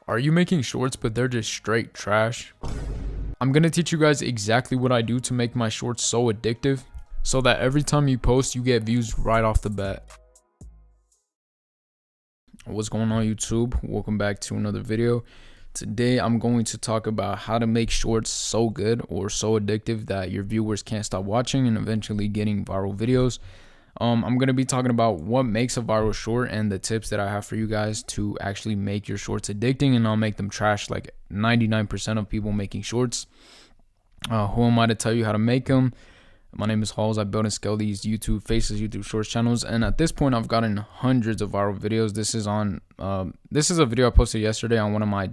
Are you making shorts but they're just straight trash? I'm gonna teach you guys exactly what I do to make my shorts so addictive so that every time you post you get views right off the bat. What's going on, YouTube? Welcome back to another video. Today I'm going to talk about how to make shorts so good or so addictive that your viewers can't stop watching and eventually getting viral videos. I'm going to be talking about what makes a viral short and the tips that I have for you guys to actually make your shorts addicting and not make them trash like 99% of people making shorts. Who am I to tell you how to make them? My name is Halls. I build and scale these YouTube Faceless YouTube Shorts channels, and at this point I've gotten hundreds of viral videos. This is a video I posted yesterday on one of my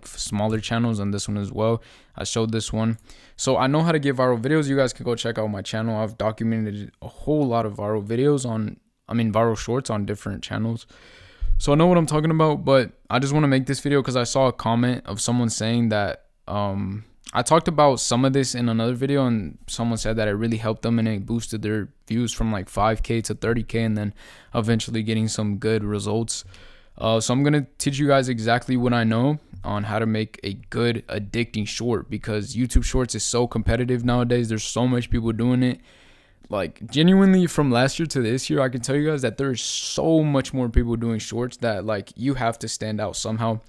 smaller channels, and this one as well. I showed this one, so I know how to get viral videos. You guys can go check out my channel. I've documented a whole lot of viral videos viral shorts on different channels, so I know what I'm talking about. But I just want to make this video because I saw a comment of someone saying that I talked about some of this in another video, and someone said that it really helped them and it boosted their views from like 5K to 30K and then eventually getting some good results. So I'm going to teach you guys exactly what I know on how to make a good addicting short, because YouTube Shorts is so competitive nowadays. There's so much people doing it. Like, genuinely, from last year to this year, I can tell you guys that there's so much more people doing shorts that like you have to stand out somehow.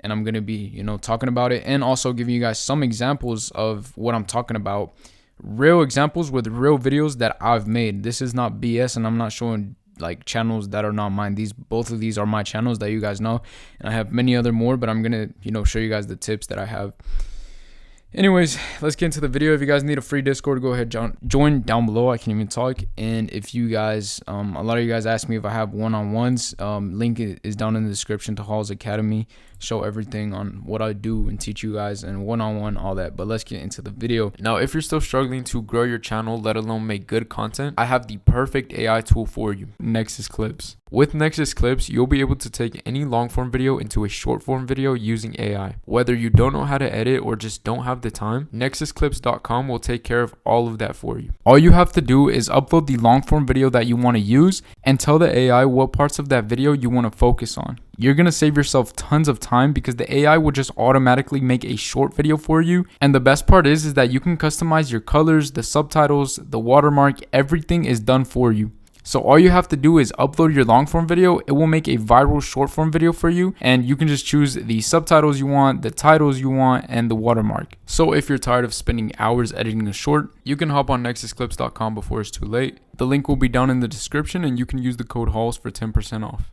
And I'm going to be, talking about it and also giving you guys some examples of what I'm talking about. Real examples with real videos that I've made. This is not BS, and I'm not showing like channels that are not mine. Both of these are my channels that you guys know, and I have many other more, but I'm going to, show you guys the tips that I have. Anyways, let's get into the video. If you guys need a free Discord, go ahead, join down below. I can't even talk. And if you guys, a lot of you guys ask me if I have one-on-ones, link is down in the description to Hall's Academy. Show everything on what I do and teach you guys, and one-on-one, all that. But let's get into the video. Now, if you're still struggling to grow your channel, let alone make good content, I have the perfect AI tool for you, Nexus Clips. With Nexus Clips, you'll be able to take any long-form video into a short-form video using AI. Whether you don't know how to edit or just don't have the time, nexusclips.com will take care of all of that for you. All you have to do is upload the long-form video that you want to use and tell the AI what parts of that video you want to focus on. You're going to save yourself tons of time because the AI will just automatically make a short video for you. And the best part is that you can customize your colors, the subtitles, the watermark, everything is done for you. So all you have to do is upload your long form video. It will make a viral short form video for you, and you can just choose the subtitles you want, the titles you want, and the watermark. So if you're tired of spending hours editing a short, you can hop on nexusclips.com before it's too late. The link will be down in the description, and you can use the code HALLS for 10% off.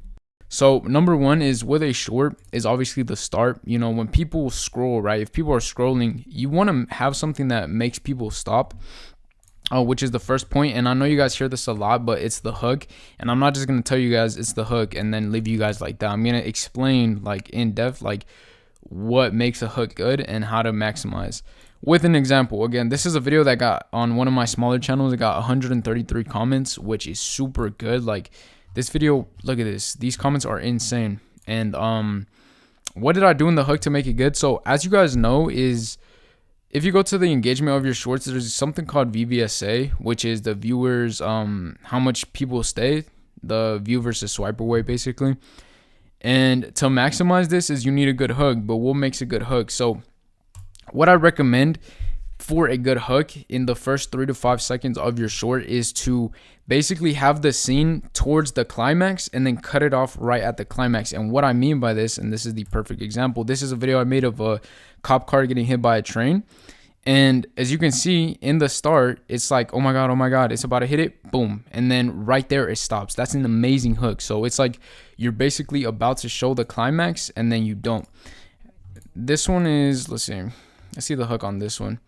So number one is with a short is obviously the start. When people scroll, right? If people are scrolling, you want to have something that makes people stop. Which is the first point. And I know you guys hear this a lot, but it's the hook. And I'm not just going to tell you guys it's the hook and then leave you guys like that. I'm going to explain in depth what makes a hook good and how to maximize. With an example, again, this is a video that got on one of my smaller channels. It got 133 comments, which is super good. This video, look at this. These comments are insane. And what did I do in the hook to make it good? So as you guys know, if you go to the engagement of your shorts, there's something called VVSA, which is the viewers, how much people stay, the view versus swipe away, basically. And to maximize this is you need a good hook, but what makes a good hook? So what I recommend for a good hook in the first 3 to 5 seconds of your short is to basically have the scene towards the climax and then cut it off right at the climax. And what I mean by this, and this is the perfect example, this is a video I made of a cop car getting hit by a train. And as you can see in the start, it's like, oh my God, it's about to hit it, boom. And then right there it stops. That's an amazing hook. So it's like you're basically about to show the climax and then you don't. This one is, let's see the hook on this one.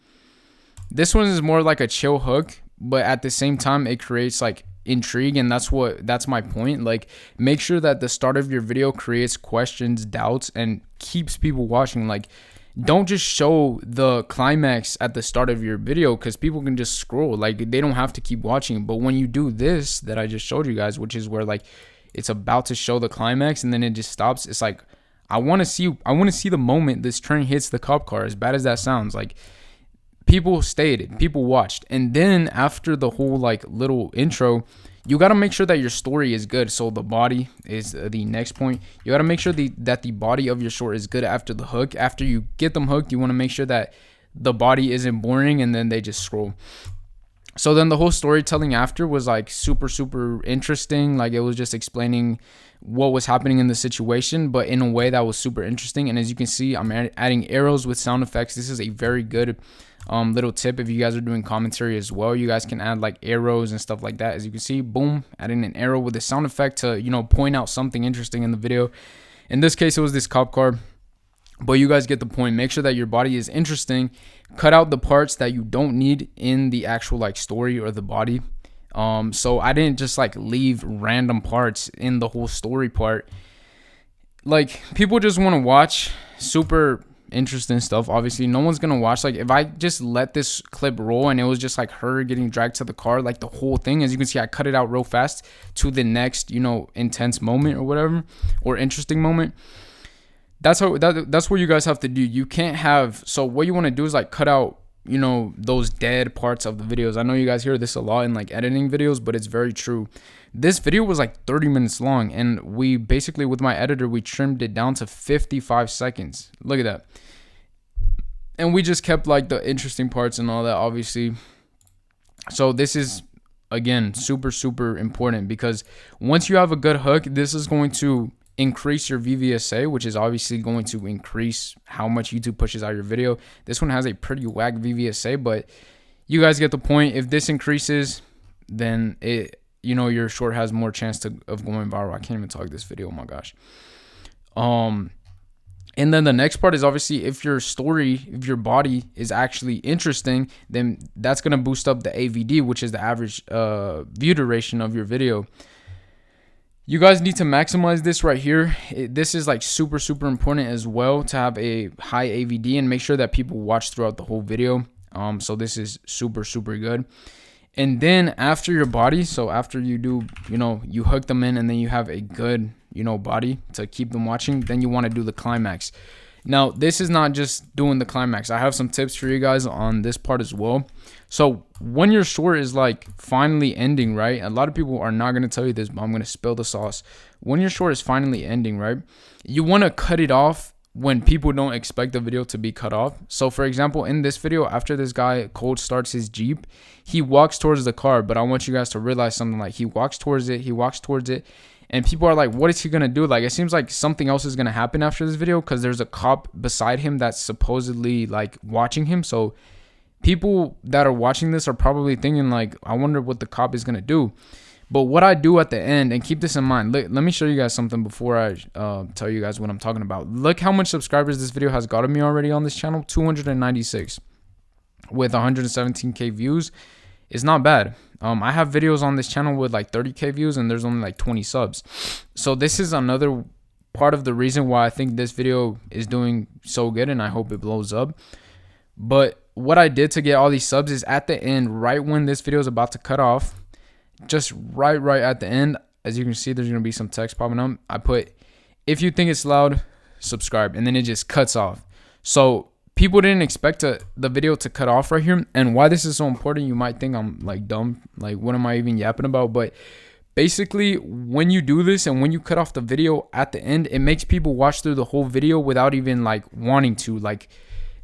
This one is more like a chill hook, but at the same time it creates intrigue, and that's my point. Make sure that the start of your video creates questions, doubts, and keeps people watching. Don't just show the climax at the start of your video, because people can just scroll. They don't have to keep watching. But when you do this that I just showed you guys, which is where it's about to show the climax and then it just stops, it's I want to see the moment this train hits the cop car. As bad as that sounds, people stayed, people watched. And then after the whole like little intro, you got to make sure that your story is good. So the body is the next point. You got to make sure that the body of your short is good after the hook. After you get them hooked, you want to make sure that the body isn't boring and then they just scroll. So then the whole storytelling after was like super, super interesting. Like it was just explaining what was happening in the situation, but in a way that was super interesting. And as you can see, I'm adding arrows with sound effects. This is a very good little tip. If you guys are doing commentary as well, you guys can add like arrows and stuff like that. As you can see, boom, adding an arrow with a sound effect to, you know, point out something interesting in the video. In this case, it was this cop car. But you guys get the point. Make sure that your body is interesting. Cut out the parts that you don't need in the actual like story or the body. So I didn't just like leave random parts in the whole story part. Like people just want to watch super interesting stuff. Obviously, no one's gonna watch. Like if I just let this clip roll and it was just like her getting dragged to the car, like the whole thing, as you can see, I cut it out real fast to the next, you know, intense moment or whatever, or interesting moment. That's what you guys have to do. You can't have, so what you want to do is like cut out, you know, those dead parts of the videos. I know you guys hear this a lot in like editing videos, but it's very true. This video was like 30 minutes long, and we basically, with my editor, we trimmed it down to 55 seconds. Look at that. And we just kept like the interesting parts and all that, obviously. So this is, again, super, super important, because once you have a good hook, this is going to increase your VVSA, which is obviously going to increase how much YouTube pushes out your video. This one has a pretty whack VVSA, but you guys get the point. If this increases, then it, you know, your short has more chance of going viral. I can't even talk this video. Oh my gosh. And then the next part is obviously if your story, if your body is actually interesting, then that's going to boost up the AVD, which is the average view duration of your video. You guys need to maximize this right here. This is like super, super important as well, to have a high AVD and make sure that people watch throughout the whole video. So this is super, super good. And then after your body, so after you do, you know, you hook them in and then you have a good, you know, body to keep them watching, then you want to do the climax. Now, this is not just doing the climax. I have some tips for you guys on this part as well. So when your short is like finally ending, right? A lot of people are not going to tell you this, but I'm going to spill the sauce. When your short is finally ending, right? You want to cut it off when people don't expect the video to be cut off. So for example, in this video, after this guy cold starts his Jeep, he walks towards the car, but I want you guys to realize something. Like he walks towards it, and people are like, what is he gonna do? Like it seems like something else is gonna happen after this video, because there's a cop beside him that's supposedly like watching him. So people that are watching this are probably thinking like, I wonder what the cop is gonna do. But what I do at the end, and keep this in mind, let me show you guys something before I tell you guys what I'm talking about. Look how much subscribers this video has gotten me already on this channel. 296 with 117k views. It's not bad. I have videos on this channel with like 30k views and there's only like 20 subs. So this is another part of the reason why I think this video is doing so good, and I hope it blows up. But what I did to get all these subs is at the end, right when this video is about to cut off, just right at the end, as you can see, there's going to be some text popping up. I put, if you think it's loud, subscribe, and then it just cuts off. So people didn't expect the video to cut off right here. And why this is so important, you might think I'm like dumb, like what am I even yapping about? But basically, when you do this and when you cut off the video at the end, it makes people watch through the whole video without even like wanting to. Like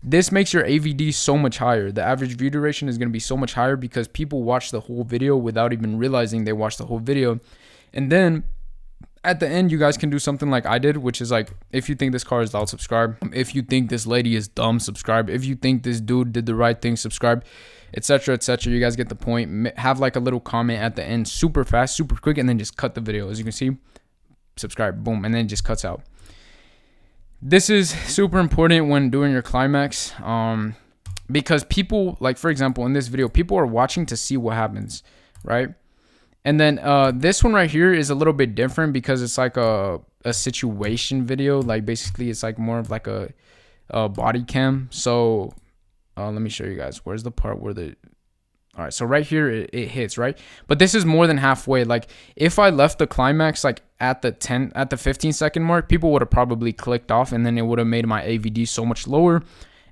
this makes your AVD so much higher. The average view duration is going to be so much higher because people watch the whole video without even realizing they watched the whole video. And then at the end, you guys can do something like I did, which is like, if you think this car is loud, subscribe. If you think this lady is dumb, subscribe. If you think this dude did the right thing, subscribe, etc., etc. You guys get the point. Have like a little comment at the end, super fast, super quick, and then just cut the video. As you can see, subscribe, boom, and then it just cuts out. This is super important when doing your climax, because people, like for example, in this video, people are watching to see what happens, right? And then this one right here is a little bit different because it's like a situation video. Like basically, it's like more of like a body cam. So let me show you guys. Where's the part where the... All right, so right here it hits, right? But this is more than halfway. Like if I left the climax like at the 15 second mark, people would have probably clicked off, and then it would have made my AVD so much lower.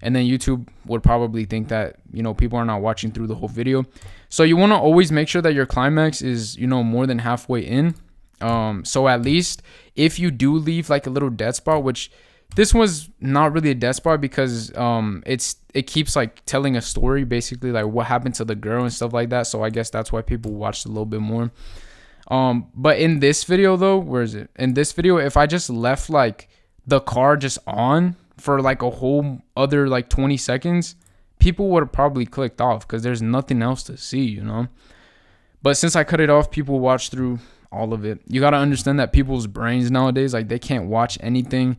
and then YouTube would probably think that, you know, people are not watching through the whole video. So you want to always make sure that your climax is, you know, more than halfway in. So at least if you do leave like a little dead spot, which this was not really a dead spot because it keeps like telling a story, basically like what happened to the girl and stuff like that. So I guess that's why people watched a little bit more. But in this video though, where is it? In this video, if I just left like the car just on for like a whole other like 20 seconds, people would have probably clicked off because there's nothing else to see, you know. But since I cut it off, people watch through all of it. You got to understand that people's brains nowadays, like they can't watch anything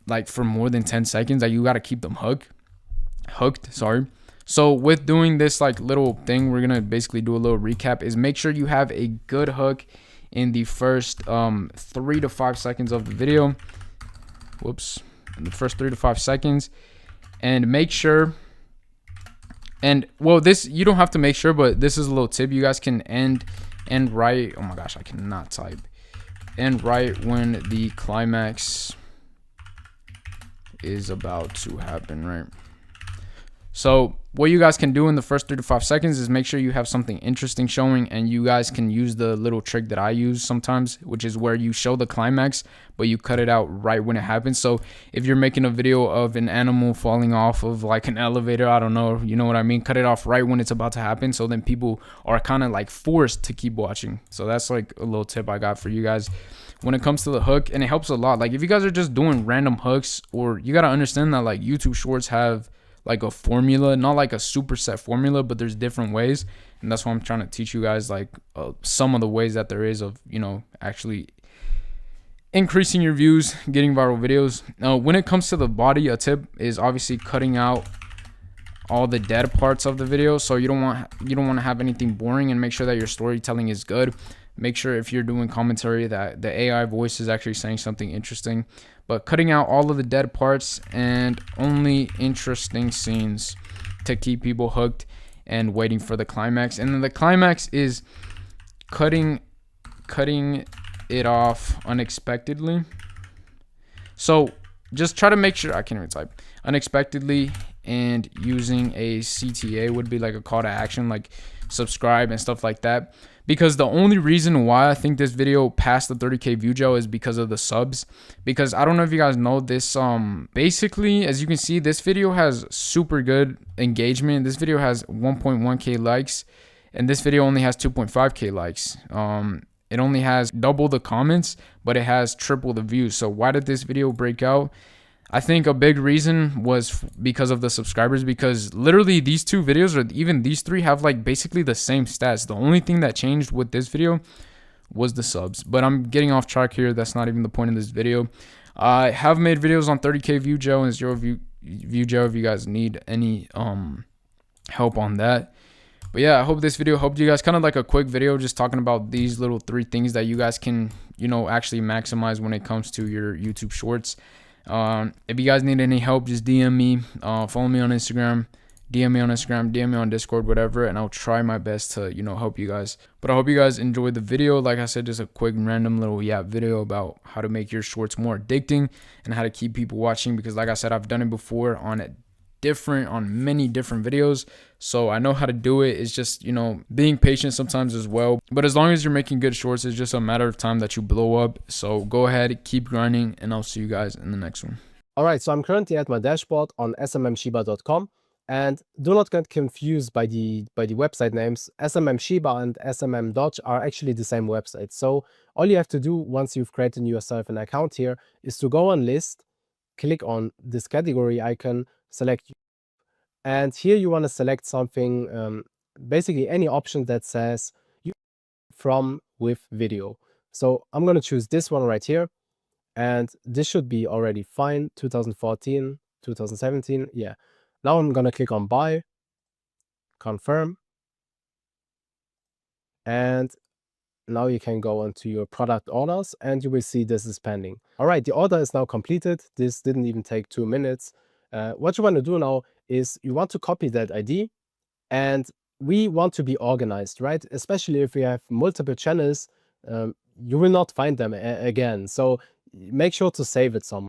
like for more than 10 seconds. Like you got to keep them hooked, sorry. So with doing this like little thing, we're gonna basically do a little recap, is make sure you have a good hook in the first 3 to 5 seconds of the video. In the first 3 to 5 seconds. And make sure, and well, this, you don't have to make sure, but this is a little tip. You guys can end right, oh my gosh, I cannot type. End right when the climax is about to happen, right? So what you guys can do in the first 3 to 5 seconds is make sure you have something interesting showing, and you guys can use the little trick that I use sometimes, which is where you show the climax, but you cut it out right when it happens. So if you're making a video of an animal falling off of like an elevator, I don't know, you know what I mean? Cut it off right when it's about to happen. So then people are kind of like forced to keep watching. So that's like a little tip I got for you guys when it comes to the hook. And it helps a lot. Like if you guys are just doing random hooks, or you got to understand that like YouTube shorts have like a formula, not like a super set formula, but there's different ways. And that's why I'm trying to teach you guys like some of the ways that there is of, you know, actually increasing your views, getting viral videos. Now, when it comes to the body, a tip is obviously cutting out all the dead parts of the video. So you don't want to have anything boring, and make sure that your storytelling is good. Make sure if you're doing commentary that the AI voice is actually saying something interesting, but cutting out all of the dead parts and only interesting scenes to keep people hooked and waiting for the climax. And then the climax is cutting it off unexpectedly. So just try to make sure, I can't even type, unexpectedly, and using a CTA would be like a call to action, like subscribe and stuff like that. Because the only reason why I think this video passed the 30K view gel is because of the subs. Because I don't know if you guys know this, basically, as you can see, this video has super good engagement. This video has 1.1K likes, and this video only has 2.5K likes. It only has double the comments, but it has triple the views. So why did this video break out? I think a big reason was because of the subscribers, because literally these two videos, or even these three, have like basically the same stats. The only thing that changed with this video was the subs. But I'm getting off track here. That's not even the point of this video. I have made videos on 30K view gel and 0 view gel if you guys need any help on that. But yeah, I hope this video helped you guys. Kind of like a quick video just talking about these little 3 things that you guys can, you know, actually maximize when it comes to your YouTube shorts. If you guys need any help, just DM me, follow me on Instagram, DM me on Discord, whatever, and I'll try my best to, you know, help you guys. But I hope you guys enjoyed the video. Like I said, just a quick random little video about how to make your shorts more addicting and how to keep people watching, because like I said, I've done it before on many different videos, so I know how to do it. It's just, you know, being patient sometimes as well. But as long as you're making good shorts, it's just a matter of time that you blow up. So go ahead, keep grinding, and I'll see you guys in the next one. All right, so I'm currently at my dashboard on smmshiba.com, and do not get confused by the website names. SMMShiba and SMMDodge are actually the same website. So all you have to do once you've created yourself an account here is to go on list, click on this category icon, select, and here you want to select something, basically any option that says from with video. So I'm going to choose this one right here, and this should be already fine. 2014, 2017, yeah. Now I'm going to click on buy, confirm, and now you can go onto your product orders, and you will see this is pending. All right, the order is now completed. This didn't even take 2 minutes. What you want to do now is you want to copy that ID, and we want to be organized, right? Especially if we have multiple channels, you will not find them again. So make sure to save it somewhere.